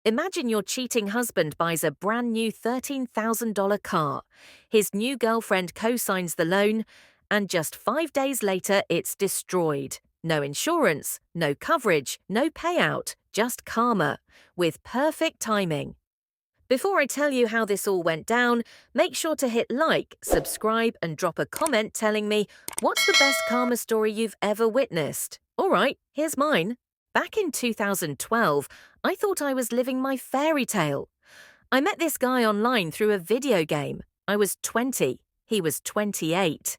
Imagine your cheating husband buys a brand new $13,000 car. His new girlfriend co-signs the loan, and just 5 days later, it's destroyed. No insurance, no coverage, no payout, just karma, with perfect timing. Before I tell you how this all went down, make sure to hit like, subscribe, and drop a comment telling me what's the best karma story you've ever witnessed. All right, here's mine. Back in 2012, I thought I was living my fairy tale. I met this guy online through a video game. I was 20, he was 28.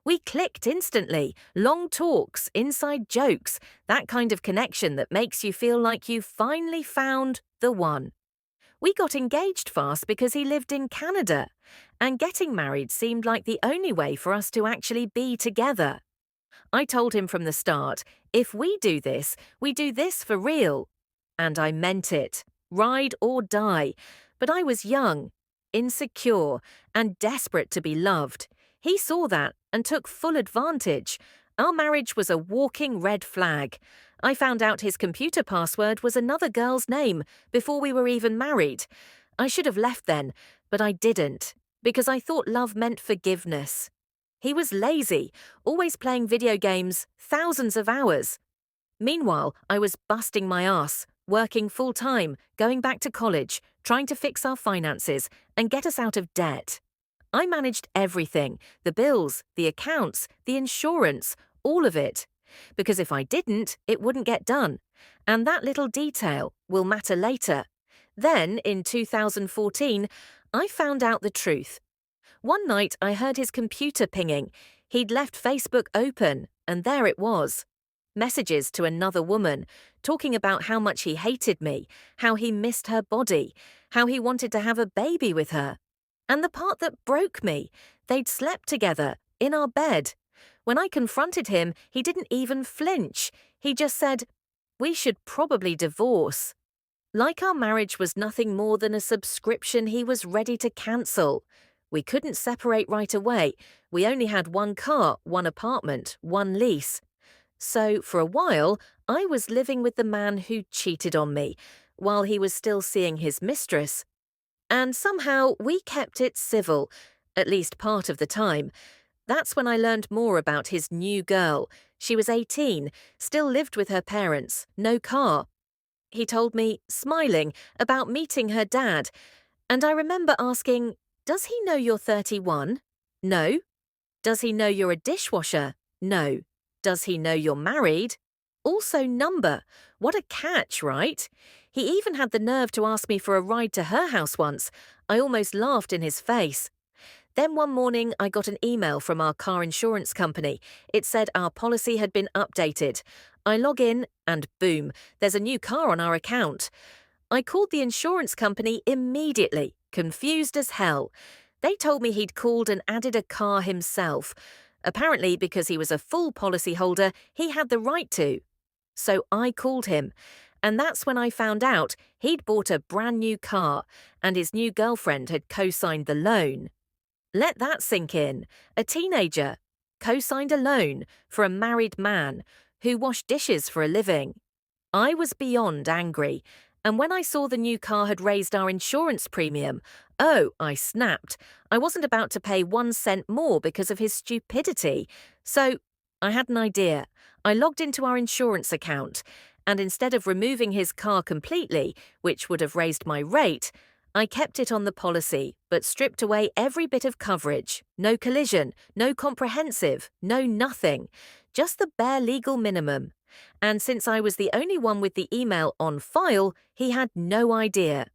We clicked instantly, long talks, inside jokes, that kind of connection that makes you feel like you finally found the one. We got engaged fast because he lived in Canada, and getting married seemed like the only way for us to actually be together. I told him from the start, if we do this for real. And I meant it, ride or die. But I was young, insecure, and desperate to be loved. He saw that and took full advantage. Our marriage was a walking red flag. I found out his computer password was another girl's name before we were even married. I should have left then, but I didn't, because I thought love meant forgiveness. He was lazy, always playing video games, thousands of hours. Meanwhile, I was busting my ass, working full-time, going back to college, trying to fix our finances and get us out of debt. I managed everything, the bills, the accounts, the insurance, all of it. Because if I didn't, it wouldn't get done. And that little detail will matter later. Then, in 2014, I found out the truth. One night, I heard his computer pinging. He'd left Facebook open, and there it was. Messages to another woman, talking about how much he hated me, how he missed her body, how he wanted to have a baby with her. And the part that broke me, they'd slept together, in our bed. When I confronted him, he didn't even flinch. He just said, "We should probably divorce." Like our marriage was nothing more than a subscription he was ready to cancel. We couldn't separate right away. We only had one car, one apartment, one lease. So, for a while, I was living with the man who cheated on me, while he was still seeing his mistress. And somehow we kept it civil, at least part of the time. That's when I learned more about his new girl. She was 18, still lived with her parents, no car. He told me, smiling, about meeting her dad. And I remember asking, "Does he know you're 31? No. Does he know you're a dishwasher? No. Does he know you're married? Also number. What a catch, right? He even had the nerve to ask me for a ride to her house once. I almost laughed in his face. Then one morning, I got an email from our car insurance company. It said our policy had been updated. I log in, and boom, there's a new car on our account. I called the insurance company immediately, confused as hell. They told me he'd called and added a car himself. Apparently, because he was a full policyholder, he had the right to. So I called him, and that's when I found out he'd bought a brand new car, and his new girlfriend had co-signed the loan. Let that sink in. A teenager co-signed a loan for a married man who washed dishes for a living. I was beyond angry, and when I saw the new car had raised our insurance premium, I snapped. I wasn't about to pay 1 cent more because of his stupidity. So I had an idea. I logged into our insurance account, and instead of removing his car completely, which would have raised my rate, I kept it on the policy, but stripped away every bit of coverage. No collision, no comprehensive, no nothing. Just the bare legal minimum. And since I was the only one with the email on file, he had no idea.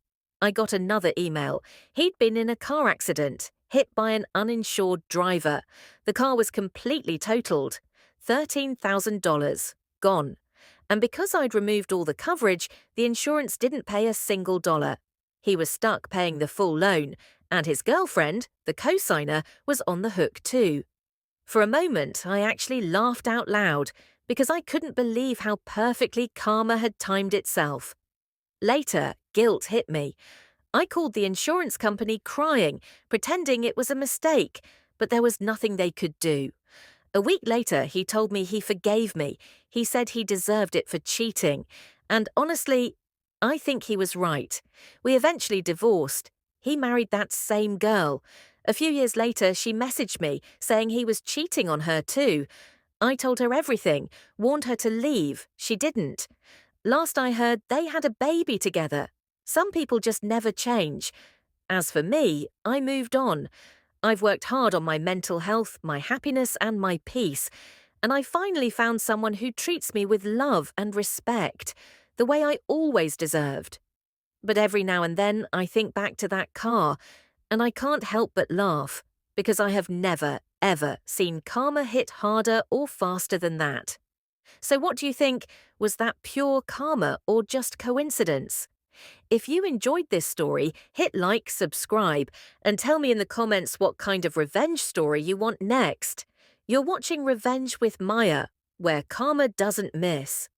I got another email. He'd been in a car accident, hit by an uninsured driver. The car was completely totaled. $13,000. Gone. And because I'd removed all the coverage, the insurance didn't pay a single dollar. He was stuck paying the full loan, and his girlfriend, the cosigner, was on the hook too. For a moment, I actually laughed out loud because I couldn't believe how perfectly karma had timed itself. Later, guilt hit me. I called the insurance company crying, pretending it was a mistake, but there was nothing they could do. A week later, he told me he forgave me. He said he deserved it for cheating. And honestly, I think he was right. We eventually divorced. He married that same girl. A few years later, she messaged me saying he was cheating on her too. I told her everything, warned her to leave. She didn't. Last I heard, they had a baby together. Some people just never change. As for me, I moved on. I've worked hard on my mental health, my happiness, and my peace, and I finally found someone who treats me with love and respect, the way I always deserved. But every now and then I think back to that car, and I can't help but laugh, because I have never, ever seen karma hit harder or faster than that. So what do you think? Was that pure karma or just coincidence? If you enjoyed this story, hit like, subscribe, and tell me in the comments what kind of revenge story you want next. You're watching Revenge with Maya, where karma doesn't miss.